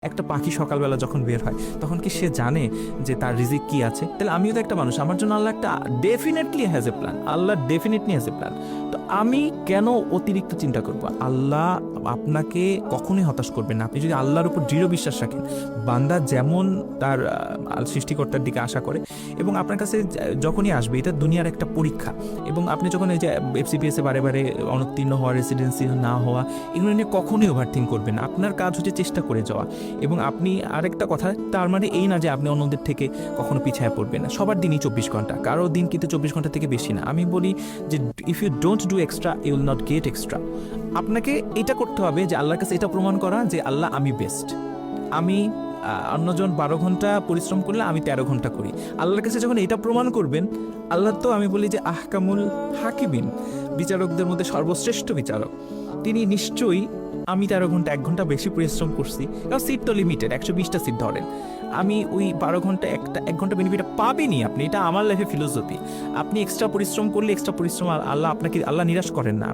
একটা পাখি সকালবেলা যখন বের হয় তখন কি সে জানে যে তার রিজিক কি আছে? তাহলে আমিও তো একটা মানুষ, আমার জন্য আল্লাহ একটা definitely has a plan, Allah definitely has a plan. তো আমি কেন অতিরিক্ত চিন্তা করব? আল্লাহ আপনাকে কখনোই হতাশ করবেন না আপনি যদি আল্লাহর উপর দৃঢ় বিশ্বাস রাখেন। বান্দা যেমন তার সৃষ্টিকর্তার দিকে আশা করে, এবং আপনার কাছে যখনই আসবে, এটা দুনিয়ার একটা পরীক্ষা, এবং আপনি যখন এই যে এফসিপিএসে বারে বারে অনুত্তীর্ণ হওয়া, রেসিডেন্সি না হওয়া, এগুলো নিয়ে কখনোই ওভারথিঙ্ক করবেন না। আপনার কাজ হচ্ছে চেষ্টা করে যাওয়া। এবং আপনি আরেকটা কথা, তার মানে এই না যে আপনি অন্যদের থেকে কখনো পিছায় পড়বেন না। সবার দিনই 24 ঘন্টা, কারো দিন কিন্তু 24 ঘন্টা থেকে বেশি না। আমি বলি যে if you don't do extra you will not get extra. আপনাকে এটা করতে হবে যে আল্লাহর কাছে এটা প্রমাণ করা যে আল্লাহ আমি বেস্ট। আমি অন্যজন 12 ঘন্টা পরিশ্রম করলে আমি 13 ঘন্টা করি। আল্লাহর কাছে যখন এটা প্রমাণ করবেন, আল্লাহ তো আমি বলি যে আহকামুল হাকিমিন, বিচারকদের মধ্যে সর্বশ্রেষ্ঠ বিচারক, তিনি নিশ্চয়ই আমি 13 ঘন্টা 1 ঘন্টা বেশি পরিশ্রম করছি, কারণ সিট তো লিমিটেড, 120টা সিট ধরেন, আমি ওই 12 ঘন্টা 1 ঘন্টা বেনিফিট পাবেনই আপনি। এটা আমার লাইফে ফিলোসফি। আপনি এক্সট্রা পরিশ্রম করলে এক্সট্রা পরিশ্রম আল্লাহ আপনাকে, আল্লাহ নিরাশ করেন না।